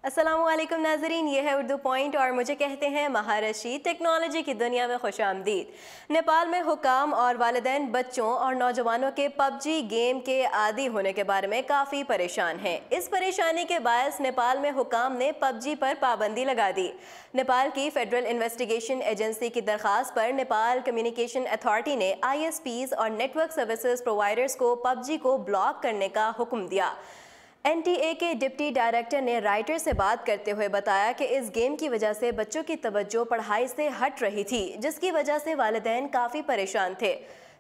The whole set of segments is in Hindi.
अस्सलामुअलैकुम नाजरीन, ये है उर्दू पॉइंट और मुझे कहते हैं महारशी। टेक्नोलॉजी की दुनिया में खुशामदीद। नेपाल में हुकाम और वालिदैन बच्चों और नौजवानों के पबजी गेम के आदी होने के बारे में काफ़ी परेशान हैं। इस परेशानी के बायस नेपाल में हुकाम ने पबजी पर पाबंदी लगा दी। नेपाल की फेडरल इन्वेस्टिगेशन एजेंसी की दरख्वास्त पर नेपाल कम्युनिकेशन अथॉरिटी ने ISPs और नेटवर्क सर्विसेज प्रोवाइडर्स को पबजी को ब्लॉक करने का हुक्म दिया। NTA के डिप्टी डायरेक्टर ने राइटर से बात करते हुए बताया कि इस गेम की वजह से बच्चों की तवज्जो पढ़ाई से हट रही थी, जिसकी वजह से वालिदैन काफ़ी परेशान थे।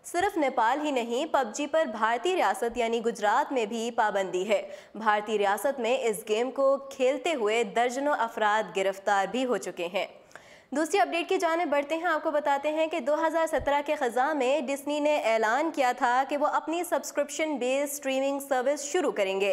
सिर्फ नेपाल ही नहीं, पबजी पर भारतीय रियासत यानी गुजरात में भी पाबंदी है। भारतीय रियासत में इस गेम को खेलते हुए दर्जनों अफराद गिरफ्तार भी हो चुके हैं। दूसरी अपडेट की जाने बढ़ते हैं। आपको बताते हैं कि 2017 के ख़ज़ा में डिस्नी ने ऐलान किया था कि वो अपनी सब्सक्रिप्शन बेस्ड स्ट्रीमिंग सर्विस शुरू करेंगे।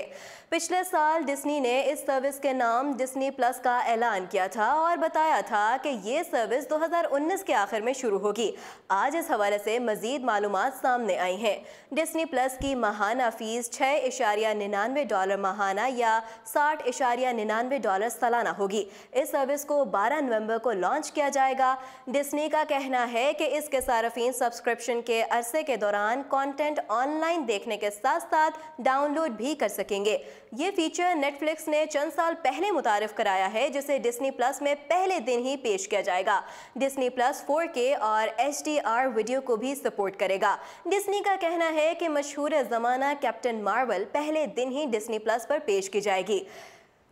पिछले साल डिस्नी ने इस सर्विस के नाम डिस्नी प्लस का ऐलान किया था और बताया था कि ये सर्विस 2019 के आखिर में शुरू होगी। आज इस हवाले से मज़ीद मालूमात सामने आई हैं। डिस्नी प्लस की माहाना फ़ीस $6.99 माहाना या $60.99 सालाना होगी। इस सर्विस को 12 नवंबर को लॉन्च किया जाएगा। डिस्नी का कहना है कि इसके सार्फिन सब्सक्रिप्शन के अरसे के दौरान कंटेंट ऑनलाइन देखने के साथ साथ डाउनलोड भी कर सकेंगे। ये फीचर नेटफ्लिक्स ने चंद साल पहले मुतारिफ कराया है, जिसे डिस्नी प्लस में पहले दिन ही पेश किया जाएगा। डिस्नी प्लस 4K और HDR वीडियो को भी सपोर्ट करेगा। डिस्नी का कहना है कि मशहूर ज़माना कैप्टन मार्वल पहले दिन ही डिस्नी प्लस पर पेश की जाएगी।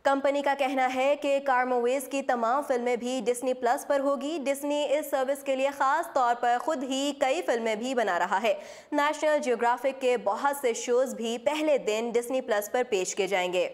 कंपनी का कहना है कि कार्मोवेज की तमाम फिल्में भी डिस्नी प्लस पर होगी। डिस्नी इस सर्विस के लिए ख़ास तौर पर खुद ही कई फिल्में भी बना रहा है। नेशनल जियोग्राफिक के बहुत से शोज़ भी पहले दिन डिस्नी प्लस पर पेश किए जाएंगे।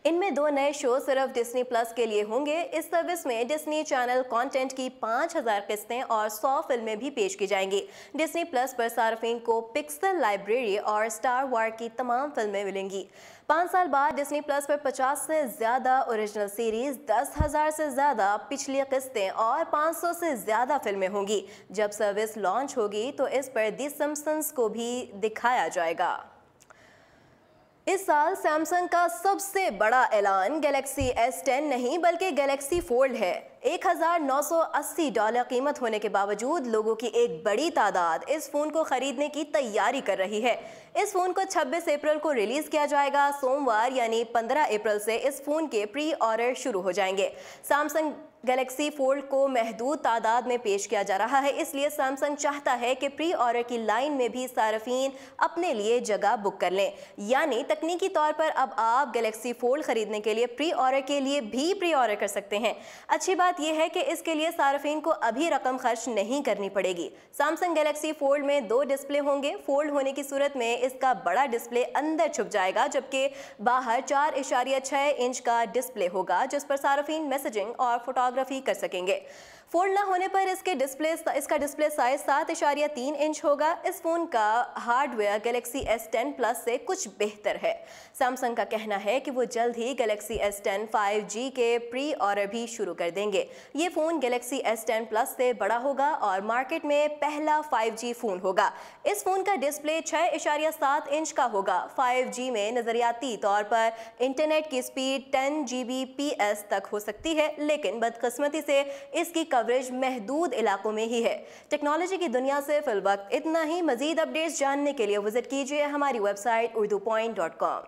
इनमें 2 नए शो सिर्फ डिस्नी प्लस के लिए होंगे। इस सर्विस में डिस्नी चैनल कंटेंट की 5000 किस्तें और 100 फिल्में भी पेश की जाएंगी। डिस्नी प्लस पर सार्फिन को पिक्सल लाइब्रेरी और स्टार वार की तमाम फिल्में मिलेंगी। 5 साल बाद डिस्नी प्लस पर 50 से ज़्यादा ओरिजिनल सीरीज़, 10,000 से ज़्यादा पिछली किस्तें और 500 से ज़्यादा फिल्में होंगी। जब सर्विस लॉन्च होगी तो इस पर दी सिम्पसन्स को भी दिखाया जाएगा। इस साल सैमसंग का सबसे बड़ा ऐलान गैलेक्सी S10 नहीं बल्कि गैलेक्सी फोल्ड है। $1980 कीमत होने के बावजूद लोगों की एक बड़ी तादाद इस फ़ोन को ख़रीदने की तैयारी कर रही है। इस फ़ोन को 26 अप्रैल को रिलीज़ किया जाएगा। सोमवार यानी 15 अप्रैल से इस फ़ोन के प्री ऑर्डर शुरू हो जाएंगे। सैमसंग गैलेक्सी फोल्ड को महदूद तादाद में पेश किया जा रहा है, इसलिए सैमसंग चाहता है कि प्री ऑर्डर की लाइन में भी सार्फिन अपने लिए जगह बुक कर लें। यानी तकनीकी तौर पर अब आप गैलेक्सी फोल्ड खरीदने के लिए प्री ऑर्डर के लिए भी प्री ऑर्डर कर सकते हैं। अच्छी बात यह है कि इसके लिए सार्फिन को अभी रकम खर्च नहीं करनी पड़ेगी। सैमसंग गैलेक्सी फोल्ड में 2 डिस्प्ले होंगे। फोल्ड होने की सूरत में इसका बड़ा डिस्प्ले अंदर छुप जाएगा, जबकि बाहर 4.6 इंच का डिस्प्ले होगा, जिस पर सार्फिन मैसेजिंग और फोटोग्राफी कर सकेंगे। फोल्ड ना होने पर इसका डिस्प्ले साइज 7.3 इंच होगा। इस फोन का हार्डवेयर गैलेक्सी S10 प्लस से कुछ बेहतर है। सैमसंग का कहना है कि वो जल्द ही गैलेक्सी S10 5G के प्री ऑर्डर भी शुरू कर देंगे। ये फ़ोन गैलेक्सी S10 प्लस से बड़ा होगा और मार्केट में पहला 5G फ़ोन होगा। इस फ़ोन का डिस्प्ले 6.7 इंच का होगा। 5G में नज़रियाती तौर पर इंटरनेट की स्पीड 10 Gbps तक हो सकती है, लेकिन बदकिस्मती से इसकी कवरेज महदूद इलाकों में ही है। टेक्नोलॉजी की दुनिया से फिल वक्त इतना ही। मज़ीद अपडेट्स जानने के लिए विजिट कीजिए हमारी वेबसाइट urdupoint.com।